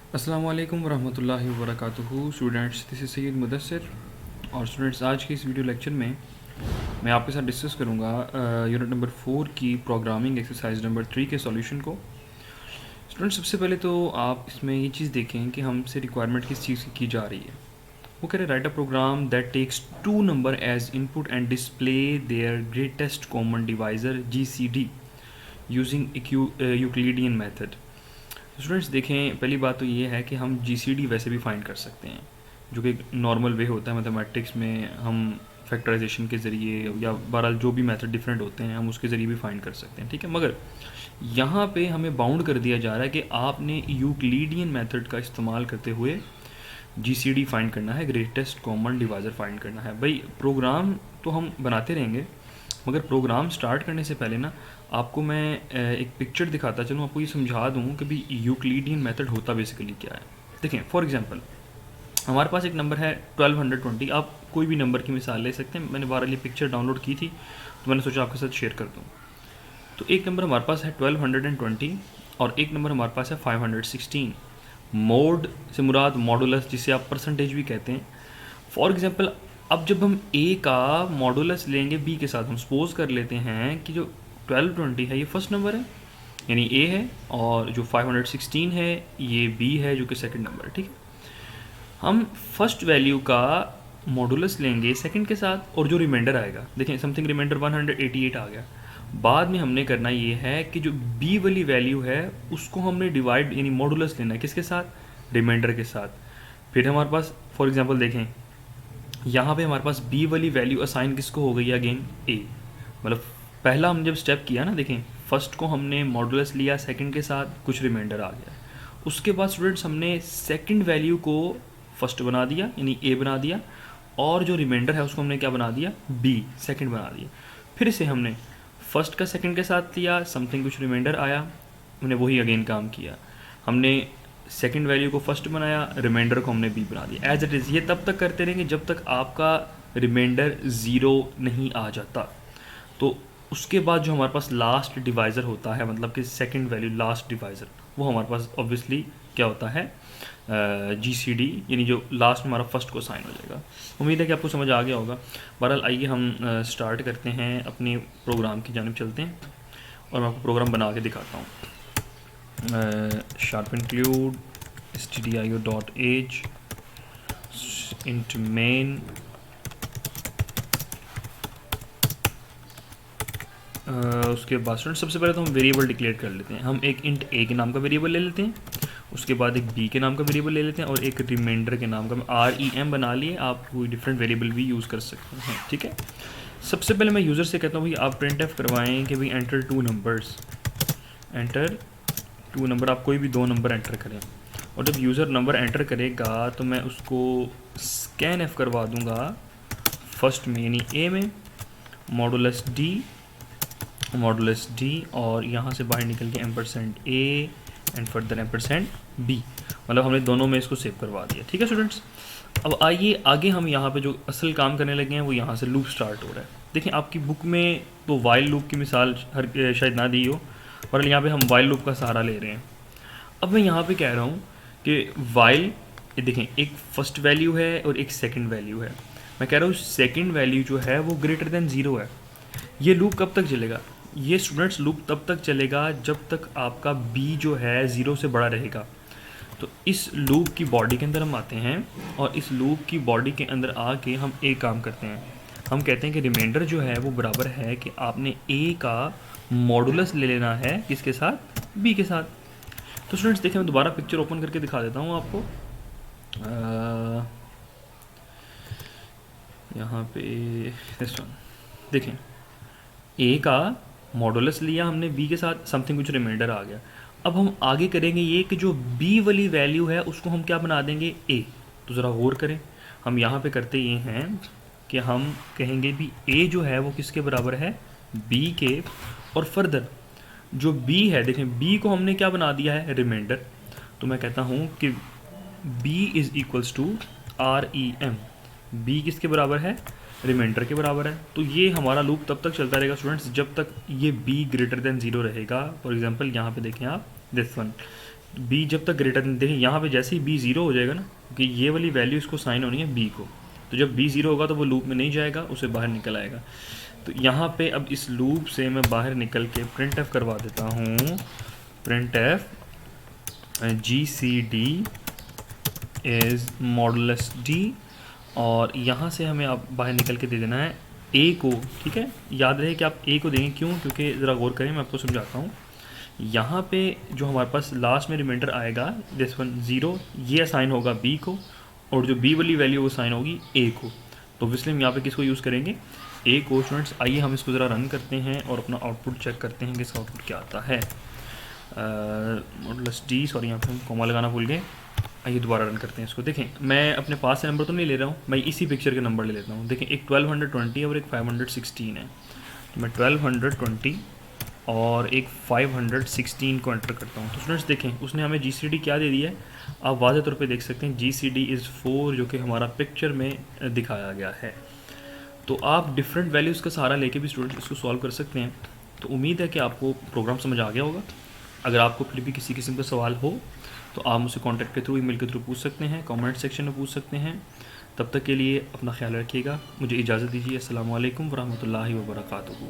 अस्सलामु अलैकुम वरहमतुल्लाहि वबरकातुहू। Students, this is Syed Mudassir. और स्टूडेंट्स, आज के इस वीडियो लेक्चर में मैं आपके साथ डिस्कस करूँगा यूनिट नंबर 4 की प्रोग्रामिंग एक्सरसाइज नंबर 3 के सॉल्यूशन को। स्टूडेंट्स, सबसे पहले तो आप इसमें ये चीज़ देखें कि हमसे रिक्वायरमेंट किस चीज़ की जा रही है। वो कह रहे write a program that takes two number as input and display their greatest common divisor GCD using Euclidean method. Students देखें, पहली बात तो ये है कि हम GCD वैसे भी फाइंड कर सकते हैं, जो कि एक नॉर्मल वे होता है मैथमेटिक्स में। हम फैक्टराइजेशन के ज़रिए या बहरहाल जो भी मेथड डिफरेंट होते हैं हम उसके ज़रिए भी फाइंड कर सकते हैं, ठीक है। मगर यहाँ पे हमें बाउंड कर दिया जा रहा है कि आपने यूक्लिडियन मेथड का इस्तेमाल करते हुए GCD फाइंड करना है, ग्रेटेस्ट कॉमन डिवाइज़र फाइंड करना है। भाई प्रोग्राम तो हम बनाते रहेंगे, मगर प्रोग्राम स्टार्ट करने से पहले ना आपको मैं एक पिक्चर दिखाता चलूँ, आपको ये समझा दूँ कि भाई यूक्लिडियन मेथड होता बेसिकली क्या है। देखें, फॉर एग्जांपल हमारे पास एक नंबर है 1220। आप कोई भी नंबर की मिसाल ले सकते हैं। मैंने बहरहाल ये पिक्चर डाउनलोड की थी तो मैंने सोचा आपके साथ शेयर कर दूँ। तो एक नंबर हमारे पास है 1220 और एक नंबर हमारे पास है 516। मोड से मुराद मॉडुलस, जिसे आप परसेंटेज भी कहते हैं। फॉर एग्जांपल, अब जब हम ए का मॉडुलस लेंगे बी के साथ, हम सपोज कर लेते हैं कि जो 1220 है ये फर्स्ट नंबर है, यानी ए है, और जो 516 है ये बी है, जो कि सेकंड नंबर है, ठीक है। हम फर्स्ट वैल्यू का मॉडुलस लेंगे सेकंड के साथ, और जो रिमाइंडर आएगा, देखें समथिंग रिमाइंडर 188 आ गया। बाद में हमने करना ये है कि जो बी वाली वैल्यू है उसको हमने डिवाइड यानी मॉडुलस लेना है किसके साथ, रिमाइंडर के साथ। फिर हमारे पास फॉर एग्जांपल देखें, यहाँ पे हमारे पास बी वाली वैल्यू असाइन किसको हो गई, अगेन ए। मतलब पहला हम जब स्टेप किया ना, देखें फर्स्ट को हमने मॉडुलस लिया सेकंड के साथ, कुछ रिमाइंडर आ गया। उसके बाद स्टूडेंट्स हमने सेकंड वैल्यू को फर्स्ट बना दिया यानी ए बना दिया, और जो रिमाइंडर है उसको हमने क्या बना दिया, बी सेकंड बना दिया। फिर से हमने फर्स्ट का सेकंड के साथ लिया, समथिंग कुछ रिमाइंडर आया, हमने वही अगेन काम किया। हमने सेकंड वैल्यू को फर्स्ट बनाया, रिमाइंडर को हमने बी बना दिया, एज इट इज़। ये तब तक करते रहेंगे जब तक आपका रिमाइंडर ज़ीरो नहीं आ जाता। तो उसके बाद जो हमारे पास लास्ट डिवाइज़र होता है, मतलब कि सेकंड वैल्यू लास्ट डिवाइज़र, वो हमारे पास ऑब्वियसली क्या होता है, GCD, यानी जो लास्ट में हमारा फर्स्ट को साइन हो जाएगा। उम्मीद है कि आपको समझ आ गया होगा। बहरहाल आइए हम स्टार्ट करते हैं, अपने प्रोग्राम की जानिब चलते हैं और मैं आपको प्रोग्राम बना के दिखाता हूँ। sharp include stdio.age int main उसके बाद स्टूडेंट सबसे पहले तो हम वेरिएबल डिक्लेयर कर लेते हैं। हम एक इंट ए के नाम का वेरिएबल ले लेते हैं, उसके बाद एक बी के नाम का वेरिएबल ले लेते हैं, और एक रिमाइंडर के नाम का REM बना लिए। आप कोई डिफरेंट वेरिएबल भी यूज़ कर सकते हैं, ठीक है। सबसे पहले मैं यूज़र से कहता हूँ भाई आप printf करवाएं कि भाई enter two numbers, enter two number. आप कोई भी दो नंबर एंटर करें, और जब यूज़र नंबर एंटर करेगा तो मैं उसको scanf करवा दूंगा फर्स्ट में यानी ए में, मॉडुलस डी, और यहाँ से बाहर निकल के %a एंड फर्दर %b। मतलब हमने दोनों में इसको सेव करवा दिया, ठीक है स्टूडेंट्स। अब आइए आगे हम यहाँ पे जो असल काम करने लगे हैं वो यहाँ से लूप स्टार्ट हो रहा है। देखिए आपकी बुक में तो वाइल लूप की मिसाल शायद ना दी हो, और यहाँ पे हम वाइल लूप का सहारा ले रहे हैं। अब मैं यहाँ पे कह रहा हूँ कि वाइल, देखें एक फर्स्ट वैल्यू है और एक सेकंड वैल्यू है। मैं कह रहा हूँ सेकंड वैल्यू जो है वो ग्रेटर देन ज़ीरो है। ये लूप कब तक चलेगा, ये स्टूडेंट्स लूप तब तक चलेगा जब तक आपका बी जो है ज़ीरो से बड़ा रहेगा। तो इस लूप की बॉडी के अंदर हम आते हैं, और इस लूप की बॉडी के अंदर आके हम एक काम करते हैं। हम कहते हैं कि रिमाइंडर जो है वो बराबर है कि आपने ए का मॉडुलस ले लेना है किसके साथ, बी के साथ। तो स्टूडेंट्स देखिए, मैं दोबारा पिक्चर ओपन करके दिखा देता हूँ आपको। यहाँ पे दिस वन देखें, ए का मॉडुलस लिया हमने बी के साथ, समथिंग कुछ रिमाइंडर आ गया। अब हम आगे करेंगे ये कि जो बी वाली वैल्यू है उसको हम क्या बना देंगे, ए। तो ज़रा गौर करें, हम यहाँ पे करते ये हैं कि हम कहेंगे भी ए जो है वो किसके बराबर है, बी के, और फर्दर जो बी है, देखें बी को हमने क्या बना दिया है, रिमाइंडर। तो मैं कहता हूँ कि B is equals to REM। B किसके बराबर है, रिमाइंडर के बराबर है। तो ये हमारा लूप तब तक चलता रहेगा स्टूडेंट्स जब तक ये b ग्रेटर देन ज़ीरो रहेगा। फॉर एग्जांपल यहाँ पे देखें आप दिस वन, बी जब तक ग्रेटर देन, देखिए यहाँ पे जैसे ही बी ज़ीरो हो जाएगा ना, कि ये वाली वैल्यू इसको साइन होनी है बी को, तो जब बी ज़ीरो होगा तो वो लूप में नहीं जाएगा, उसे बाहर निकल आएगा। तो यहाँ पे अब इस लूप से मैं बाहर निकल के प्रिंट एफ करवा देता हूँ, प्रिंट एफ जी सी डी इज़ मॉडुलस डी, और यहाँ से हमें आप बाहर निकल के दे देना है ए को। ठीक है, याद रहे कि आप ए को देंगे, क्यों? क्योंकि ज़रा गौर करें, मैं आपको समझाता हूँ। यहाँ पे जो हमारे पास लास्ट में रिमाइंडर आएगा दिस वन 0, ये असाइन होगा बी को, और जो बी वाली वैल्यू वो साइन होगी ए को। तो इसलिए हम यहाँ पे किसको यूज़ करेंगे? ए को। स्टूडेंट्स आइए हम इसको ज़रा रन करते हैं और अपना आउटपुट चेक करते हैं कि इसका आउटपुट क्या आता है। मॉडुलस डी, सॉरी यहाँ पे हम कॉमा लगाना भूल गए। आइए दोबारा रन करते हैं इसको। देखें मैं अपने पास से नंबर तो नहीं ले रहा हूँ, मैं इसी पिक्चर के नंबर ले लेता हूँ। देखें एक 1220 और एक 516 है, तो मैं 1220 और एक 516 को एंटर करता हूँ। तो स्टूडेंट्स देखें उसने हमें GCD क्या दे दिया है, आप वाज़े तौर पे देख सकते हैं GCD इज़ 4, जो कि हमारा पिक्चर में दिखाया गया है। तो आप डिफरेंट वैल्यूज़ का सहारा लेके भी स्टूडेंट्स इसको सॉल्व कर सकते हैं। तो उम्मीद है कि आपको प्रोग्राम समझ आ गया होगा। अगर आपको फिर भी किसी किस्म का सवाल हो तो आप मुझसे कॉन्टैक्ट के थ्रू, ईमेल के थ्रू पूछ सकते हैं, कमेंट सेक्शन में पूछ सकते हैं। तब तक के लिए अपना ख्याल रखिएगा, मुझे इजाज़त दीजिए। अस्सलाम वालेकुम वरहमतुल्लाहि वबरकातुहू।